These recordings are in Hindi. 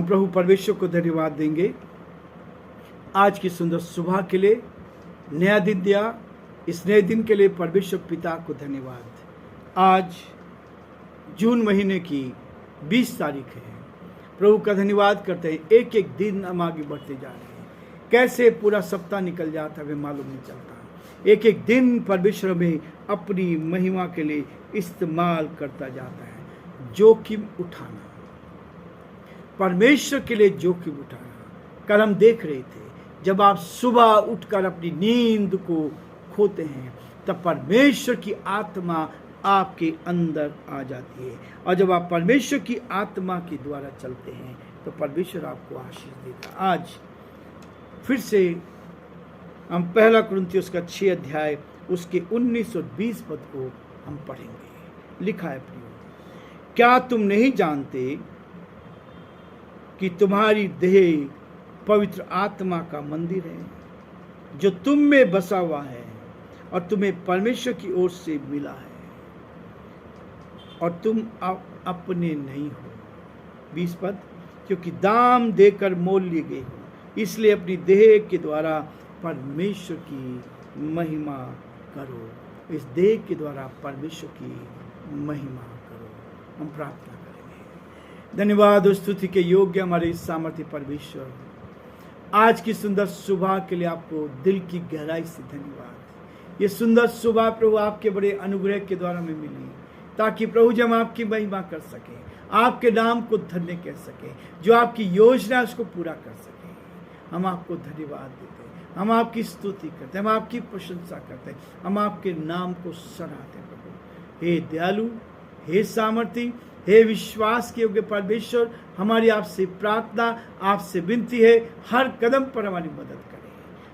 प्रभु परमेश्वर को धन्यवाद देंगे आज की सुंदर सुबह के लिए, नया दिन दिया, इस नए दिन के लिए परमेश्वर पिता को धन्यवाद। आज जून महीने की 20 तारीख है। प्रभु का धन्यवाद करते हैं। एक एक दिन हम आगे बढ़ते जा रहे हैं। कैसे पूरा सप्ताह निकल जाता है हमें मालूम नहीं चलता। एक एक दिन परमेश्वर में अपनी महिमा के लिए इस्तेमाल करता जाता है। जोखिम उठाना, परमेश्वर के लिए जोखिम उठाना। कल हम देख रहे थे, जब आप सुबह उठकर अपनी नींद को खोते हैं तब परमेश्वर की आत्मा आपके अंदर आ जाती है, और जब आप परमेश्वर की आत्मा के द्वारा चलते हैं तो परमेश्वर आपको आशीष देता। आज फिर से हम पहला कुरिन्थियों का 6 अध्याय उसके 19 और 20 पद को हम पढ़ेंगे। लिखा है, प्रियो, क्या तुम नहीं जानते कि तुम्हारी देह पवित्र आत्मा का मंदिर है जो तुम में बसा हुआ है और तुम्हें परमेश्वर की ओर से मिला है, और तुम अपने नहीं हो। 20 पद, क्योंकि दाम देकर मोल लिए गए हो, इसलिए अपनी देह के द्वारा परमेश्वर की महिमा करो। इस देह के द्वारा परमेश्वर की महिमा करो। हम प्रार्थना करेंगे। धन्यवाद और स्तुति के योग्य हमारे सामर्थ्य परमेश्वर, आज की सुंदर सुबह के लिए आपको दिल की गहराई से धन्यवाद। ये सुंदर सुबह प्रभु आपके बड़े अनुग्रह के द्वारा हमें मिली, ताकि प्रभु जी हम आपकी महिमा कर सके, आपके नाम को धन्य कह सके, जो आपकी योजना है उसको पूरा कर सके। हम आपको धन्यवाद देते हैं, हम आपकी स्तुति करते हैं, हम आपकी प्रशंसा करते हैं, हम आपके नाम को सराहते हैं। प्रभु हे दयालु, हे सामर्थी, हे विश्वास के योग्य परमेश्वर, हमारी आपसे प्रार्थना, आपसे विनती है, हर कदम पर हमारी मदद करें।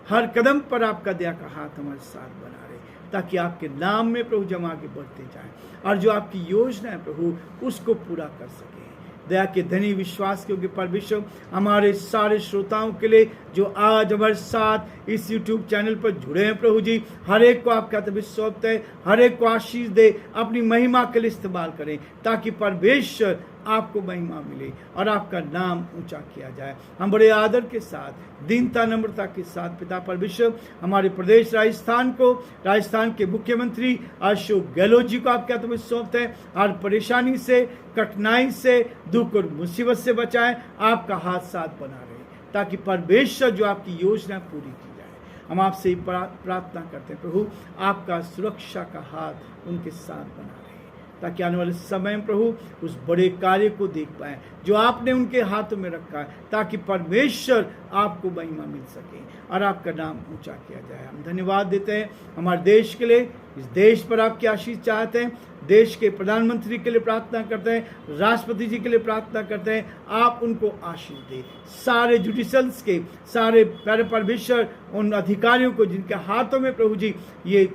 हर कदम पर आपका दया का हाथ हमारे साथ बना रहे, ताकि आपके नाम में प्रभु जम आगे बढ़ते जाएं, और जो आपकी योजना है प्रभु उसको पूरा कर सके। दया के धनी विश्वास के योग्य परमेश्वर, हमारे सारे श्रोताओं के लिए जो आज हमारे साथ इस YouTube चैनल पर जुड़े हैं प्रभु जी, हर एक को आपका तभी सौंपते हैं, हर एक को आशीष दे, अपनी महिमा के लिए इस्तेमाल करें, ताकि परमेश्वर आपको महिमा मिले और आपका नाम ऊंचा किया जाए। हम बड़े आदर के साथ, दीनता नम्रता के साथ पिता परमेश्वर, हमारे प्रदेश राजस्थान के मुख्यमंत्री अशोक गहलोत जी को आपके हाथों में सौंपते हैं। हर परेशानी से, कठिनाई से, दुख और मुसीबत से बचाएं, आपका हाथ साथ बना रहे, ताकि परमेश्वर जो आपकी योजना पूरी की जाए। हम आपसे प्रार्थना करते हैं प्रभु, आपका सुरक्षा का हाथ उनके साथ बना रहे, ताकि आने वाले समय में प्रभु उस बड़े कार्य को देख पाए जो आपने उनके हाथों में रखा है, ताकि परमेश्वर आपको महिमा मिल सके और आपका नाम ऊंचा किया जाए। हम धन्यवाद देते हैं हमारे देश के लिए, इस देश पर आपकी आशीष चाहते हैं। देश के प्रधानमंत्री के लिए प्रार्थना करते हैं, राष्ट्रपति जी के लिए प्रार्थना करते हैं, आप उनको आशीष दें। सारे जुडिशल्स के सारे प्यारे परमेश्वर, उन अधिकारियों को जिनके हाथों में प्रभु जी ये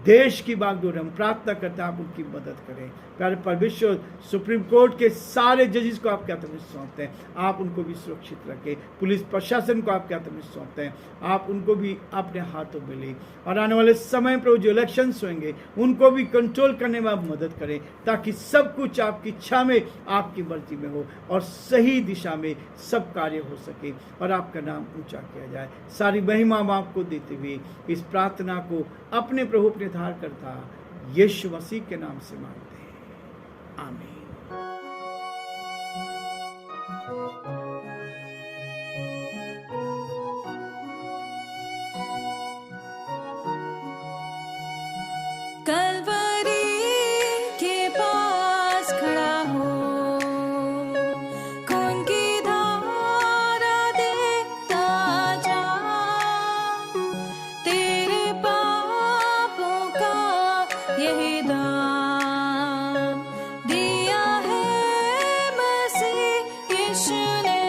देश की बागडोर, हम प्रार्थना करते हैं आप उनकी मदद करें। प्यारे परमेश्वर, सुप्रीम कोर्ट के सारे जजेस को आपके हाथों में सौंपते हैं, आप उनको भी सुरक्षित रखें। पुलिस प्रशासन को आपके हाथों में सौंपते हैं, आप उनको भी अपने हाथों में लें, और आने वाले समय पर जो इलेक्शंस होंगे उनको भी कंट्रोल करने में आप मदद करें, ताकि सब कुछ आपकी इच्छा में, आपकी मर्जी में हो, और सही दिशा में सब कार्य हो सके और आपका नाम ऊंचा किया जाए। सारी महिमा हम आपको देते हुए इस प्रार्थना को अपने प्रभु, अपने धारकर्ता यीशु मसीह के नाम से मांगते हैं, आमीन। कलवरी के पास खड़ा हो, खून की धारा देखता जा, तेरे पापों का यही दाम दिया है मसीह यीशु ने।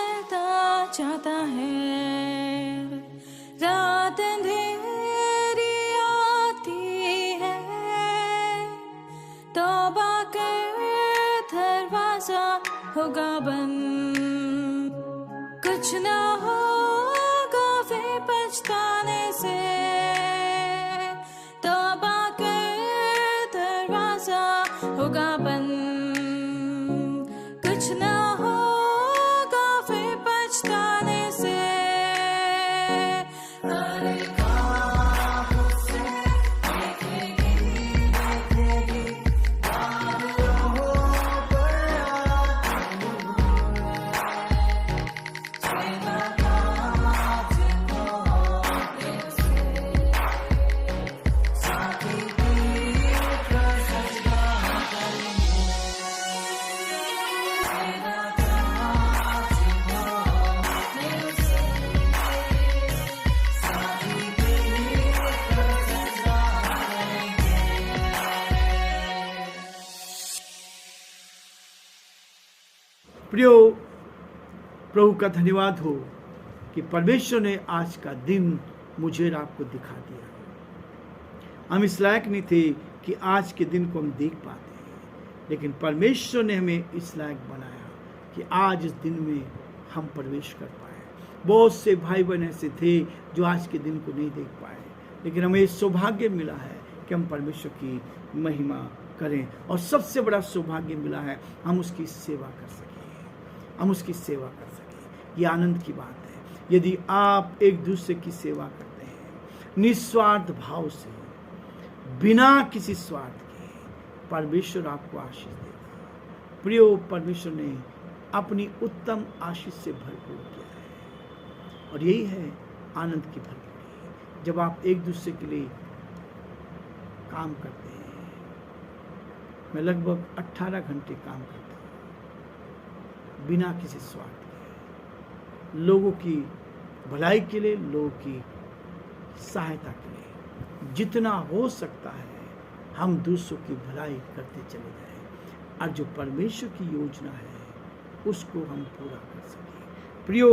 करता जाता है। रात अंधेरी आती है, तौबा कर दरवाजा होगा बंद। कुछ ना होगा फिर पछताने से, तौबा कर दरवाजा होगा बंद। कुछ ना होगा फिर पछताने से। प्रियो, प्रभु का धन्यवाद हो कि परमेश्वर ने आज का दिन मुझे और आपको दिखा दिया। हम इस लायक नहीं थे कि आज के दिन को हम देख पाते, लेकिन परमेश्वर ने हमें इस लायक बनाया कि आज इस दिन में हम प्रवेश कर पाए। बहुत से भाई बहन ऐसे थे जो आज के दिन को नहीं देख पाए, लेकिन हमें सौभाग्य मिला है कि हम परमेश्वर की महिमा करें, और सबसे बड़ा सौभाग्य मिला है हम उसकी सेवा कर सकें, हम उसकी सेवा कर सकें। ये आनंद की बात है। यदि आप एक दूसरे की सेवा करते हैं निस्वार्थ भाव से, बिना किसी स्वार्थ के, परमेश्वर आपको आशीष देगा। प्रियो, परमेश्वर ने अपनी उत्तम आशीष से भरपूर किया है, और यही है आनंद की भरपूरी। जब आप एक दूसरे के लिए काम करते हैं, मैं लगभग 18 घंटे काम करता हूँ बिना किसी स्वार्थ के, लोगों की भलाई के लिए, लोगों की सहायता के लिए। जितना हो सकता है हम दूसरों की भलाई करते चले जाएं, और जो परमेश्वर की योजना है उसको हम पूरा कर सकें। प्रियो,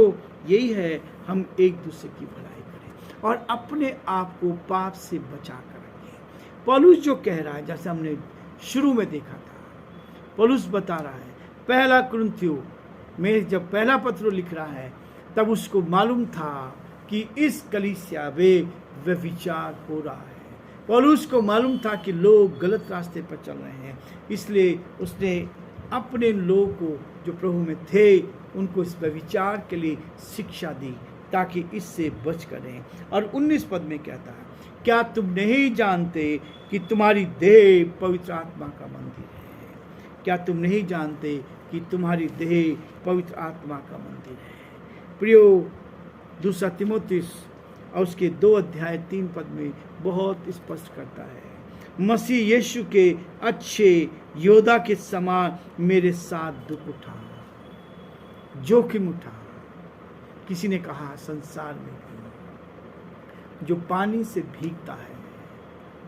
यही है, हम एक दूसरे की भलाई करें और अपने आप को पाप से बचा कर रखें। पौलुस जो कह रहा है, जैसे हमने शुरू में देखा था, पौलुस बता रहा है, पहला कुरिन्थियों में जब पहला पत्र लिख रहा है, तब उसको मालूम था कि इस कलीसिया में व्यभिचार हो रहा है। पौलुस को मालूम था कि लोग गलत रास्ते पर चल रहे हैं, इसलिए उसने अपने लोगों को जो प्रभु में थे उनको इस व्यभिचार के लिए शिक्षा दी ताकि इससे बच करें। और 19 पद में कहता है, क्या तुम नहीं जानते कि तुम्हारी देह पवित्र आत्मा का मंदिर है? क्या तुम नहीं जानते कि तुम्हारी देह पवित्र आत्मा का मंदिर है? प्रियो, 2 तीमुथियुस और उसके 2 अध्याय 3 पद में बहुत स्पष्ट करता है, मसीह यीशु के अच्छे योद्धा के समान मेरे साथ दुख उठा, जोखिम उठा। किसी ने कहा, संसार में भी जो पानी से भीगता है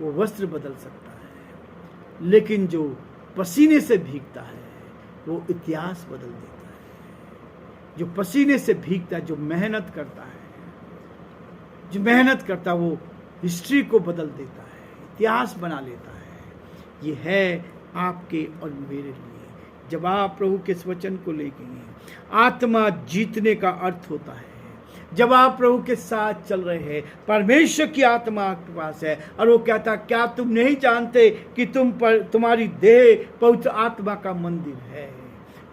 वो वस्त्र बदल सकता है, लेकिन जो पसीने से भीगता है वो इतिहास बदल देता है। जो पसीने से भीगता है, जो मेहनत करता है, जो मेहनत करता है, वो हिस्ट्री को बदल देता है, इतिहास बना लेता है। ये है आपके और मेरे लिए। जब आप प्रभु के इस वचन को लेके हैं, आत्मा जीतने का अर्थ होता है जब आप प्रभु के साथ चल रहे हैं, परमेश्वर की आत्मा आपके पास है और वो कहता, क्या तुम नहीं जानते कि तुम्हारी देह पवित्र आत्मा का मंदिर है?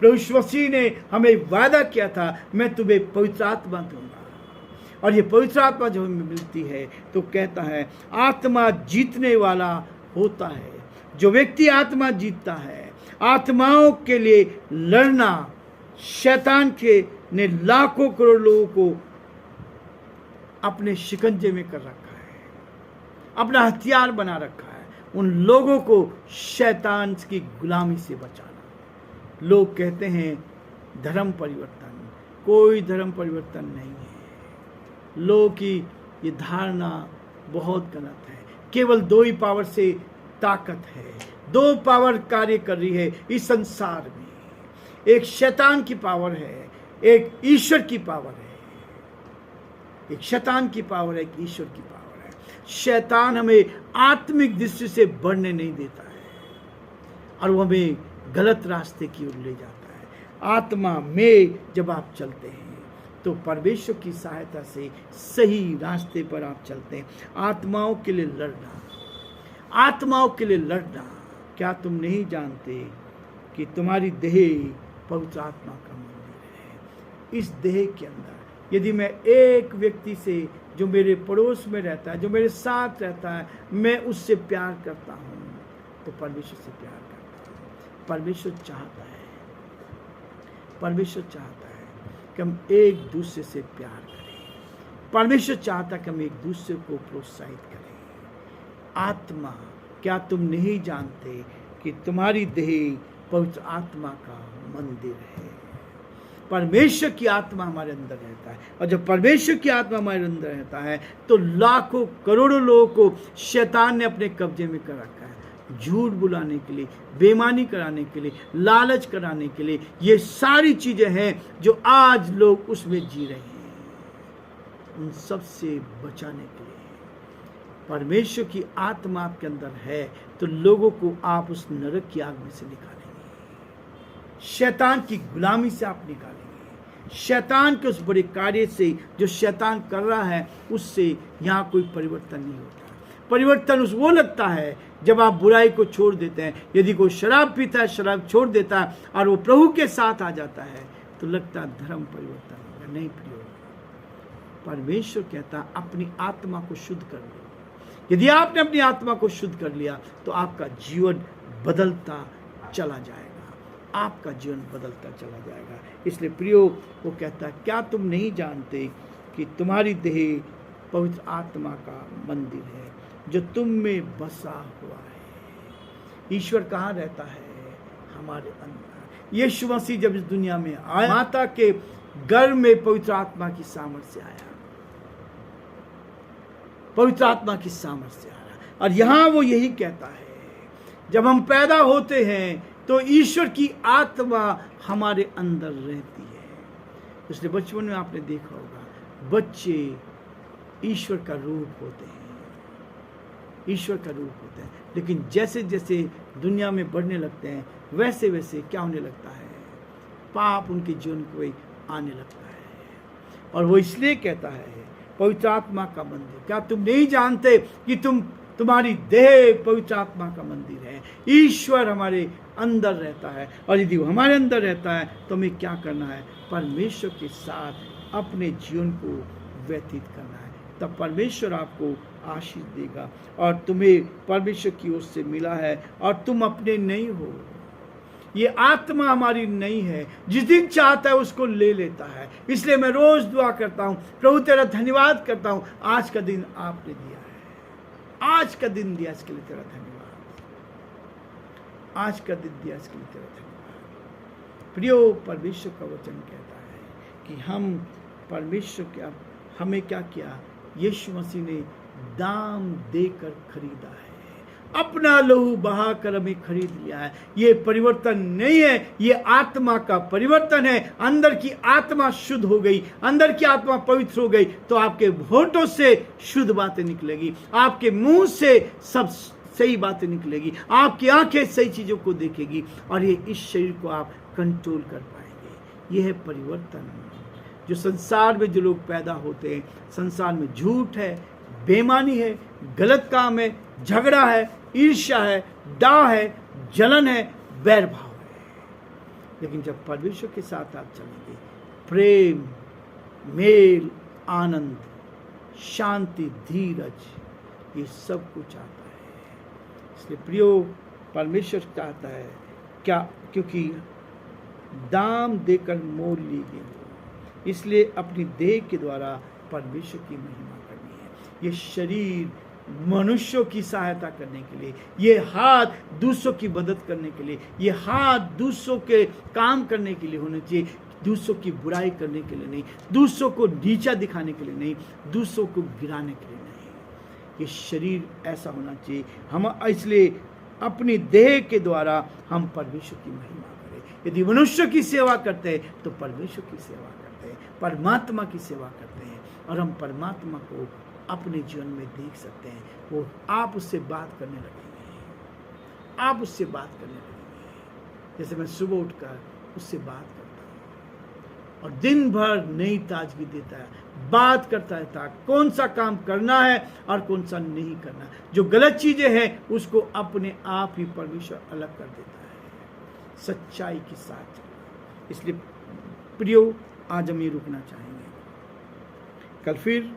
प्रभु यीशु मसीह ने हमें वादा किया था, मैं तुम्हें पवित्र आत्मा दूंगा। और ये पवित्र आत्मा जब हमें मिलती है तो कहता है, आत्मा जीतने वाला होता है। जो व्यक्ति आत्मा जीतता है, आत्माओं के लिए लड़ना, शैतान के ने लाखों करोड़ लोगों को अपने शिकंजे में कर रखा है, अपना हथियार बना रखा है, उन लोगों को शैतान की गुलामी से बचाना। लोग कहते हैं धर्म परिवर्तन, कोई धर्म परिवर्तन नहीं है। लोगों की ये धारणा बहुत गलत है। केवल 2 ही पावर से ताकत है, 2 पावर कार्य कर रही है इस संसार में। एक शैतान की पावर है, एक ईश्वर की पावर है, एक शैतान की पावर है, एक ईश्वर की पावर है। शैतान हमें आत्मिक दृष्टि से बढ़ने नहीं देता है और वो हमें गलत रास्ते की ओर ले जाता है। आत्मा में जब आप चलते हैं तो परमेश्वर की सहायता से सही रास्ते पर आप चलते हैं। आत्माओं के लिए लड़ना, आत्माओं के लिए लड़ना। क्या तुम नहीं जानते कि तुम्हारी देह पवित्र आत्मा का मंदिर है? इस देह के अंदर यदि मैं एक व्यक्ति से जो मेरे पड़ोस में रहता है, जो मेरे साथ रहता है, मैं उससे प्यार करता हूँ तो परमेश्वर से प्यार करता हूँ। परमेश्वर चाहता है, परमेश्वर चाहता है कि हम एक दूसरे से प्यार करें। परमेश्वर चाहता है कि हम एक दूसरे को प्रोत्साहित करें। आत्मा, क्या तुम नहीं जानते कि तुम्हारी देह पवित्र आत्मा का मंदिर है? परमेश्वर की आत्मा हमारे अंदर रहता है और जब परमेश्वर की आत्मा हमारे अंदर रहता है तो लाखों करोड़ों लोगों को शैतान ने अपने कब्जे में कर रखा है। झूठ बुलाने के लिए, बेईमानी कराने के लिए, लालच कराने के लिए, ये सारी चीजें हैं जो आज लोग उसमें जी रहे हैं। उन सब से बचाने के लिए परमेश्वर की आत्मा आपके अंदर है तो लोगों को आप उस नरक की आग में से निकालेंगे, शैतान की गुलामी से आप निकालेंगे, शैतान के उस बड़े कार्य से जो शैतान कर रहा है उससे यहाँ कोई परिवर्तन नहीं होता। परिवर्तन उस वो लगता है जब आप बुराई को छोड़ देते हैं। यदि कोई शराब पीता है, शराब छोड़ देता है और वो प्रभु के साथ आ जाता है तो लगता है धर्म परिवर्तन होगा। नहीं प्रियो, परमेश्वर कहता अपनी आत्मा को शुद्ध कर लो। यदि आपने अपनी आत्मा को शुद्ध कर लिया तो आपका जीवन बदलता चला जाएगा, आपका जीवन बदलता चला जाएगा। इसलिए प्रियो, वो कहता है क्या तुम नहीं जानते कि तुम्हारी देह पवित्र आत्मा का मंदिर है जो तुम में बसा हुआ है। ईश्वर कहाँ रहता है? हमारे अंदर। यीशु मसीह जब इस दुनिया में आया, माता के गर्भ में पवित्र आत्मा की सामर्थ्य से आया, पवित्र आत्मा की सामर्थ्य से आया। और यहाँ वो यही कहता है, जब हम पैदा होते हैं तो ईश्वर की आत्मा हमारे अंदर रहती है। इसलिए बचपन में आपने देखा होगा, बच्चे ईश्वर का रूप होते हैं, ईश्वर का रूप होते हैं। लेकिन जैसे जैसे दुनिया में बढ़ने लगते हैं वैसे वैसे क्या होने लगता है? पाप उनके जीवन को आने लगता है। और वो इसलिए कहता है पवित्र आत्मा का मंदिर। क्या तुम नहीं जानते कि तुम्हारी देह पवित्र आत्मा का मंदिर है? ईश्वर हमारे अंदर रहता है और यदि वो हमारे अंदर रहता है तो हमें क्या करना है? परमेश्वर के साथ अपने जीवन को व्यतीत करना है। तब परमेश्वर आपको आशीष देगा और तुम्हें परमेश्वर की ओर से मिला है और तुम अपने नहीं हो। ये आत्मा हमारी नहीं है, जिस दिन चाहता है उसको ले लेता है। इसलिए मैं रोज दुआ करता हूँ, प्रभु तेरा धन्यवाद करता हूँ, आज का दिन आपने दिया है, आज का दिन दिया इसके लिए तेरा धन्यवाद, आज का दिन दिया इसके लिए तेरा धन्यवाद। प्रियो, परमेश्वर का वचन कहता है कि हम परमेश्वर क्या, हमें क्या किया? यीशु मसीह ने दाम देकर खरीदा है, अपना लहू बहाकर हमें खरीद लिया है। ये परिवर्तन नहीं है, ये आत्मा का परिवर्तन है। अंदर की आत्मा शुद्ध हो गई, अंदर की आत्मा पवित्र हो गई तो आपके होठों से शुद्ध बातें निकलेगी, आपके मुंह से सब सही बातें निकलेगी, आपकी आंखें सही चीजों को देखेगी और ये इस शरीर को आप कंट्रोल कर पाएंगे। यह है परिवर्तन। जो संसार में जो लोग पैदा होते हैं, संसार में झूठ है, बेईमानी है, गलत काम है, झगड़ा है, ईर्ष्या है, डाह है, जलन है, वैर भाव है। लेकिन जब परमेश्वर के साथ आप चलेंगे, प्रेम, मेल, आनंद, शांति, धीरज, ये सब कुछ आता है। इसलिए प्रियो, परमेश्वर चाहता है क्या? क्योंकि दाम देकर मोल ली गई, इसलिए अपनी देह के द्वारा परमेश्वर की महिमा करनी है। ये शरीर मनुष्यों की सहायता करने के लिए, ये हाथ दूसरों की मदद करने के लिए, ये हाथ दूसरों के काम करने के लिए होने चाहिए, दूसरों की बुराई करने के लिए नहीं, दूसरों को नीचा दिखाने के लिए नहीं, दूसरों को गिराने के लिए नहीं। ये शरीर ऐसा होना चाहिए। हम इसलिए अपनी देह के द्वारा हम परमेश्वर की महिमा करें। यदि मनुष्य की सेवा करते हैं तो परमेश्वर की सेवा करते हैं, परमात्मा की सेवा करते हैं, और हम परमात्मा को अपने जीवन में देख सकते हैं। वो आप उससे बात करने लगेंगे, आप उससे बात करने लगेंगे। जैसे मैं सुबह उठकर उससे बात करता हूँ और दिन भर नई ताजगी देता है, बात करता है ताकि कौन सा काम करना है और कौन सा नहीं करना। जो गलत चीजें हैं उसको अपने आप ही परमेश्वर अलग कर देता है, सच्चाई के साथ चलना। इसलिए प्रियो, आज हम ये रुकना चाहेंगे, कल फिर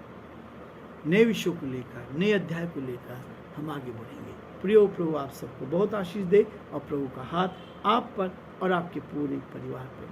नए विषयों को लेकर, नए अध्याय को लेकर हम आगे बढ़ेंगे। प्रियो, प्रभु आप सबको बहुत आशीष दे और प्रभु का हाथ आप पर और आपके पूरे परिवार पर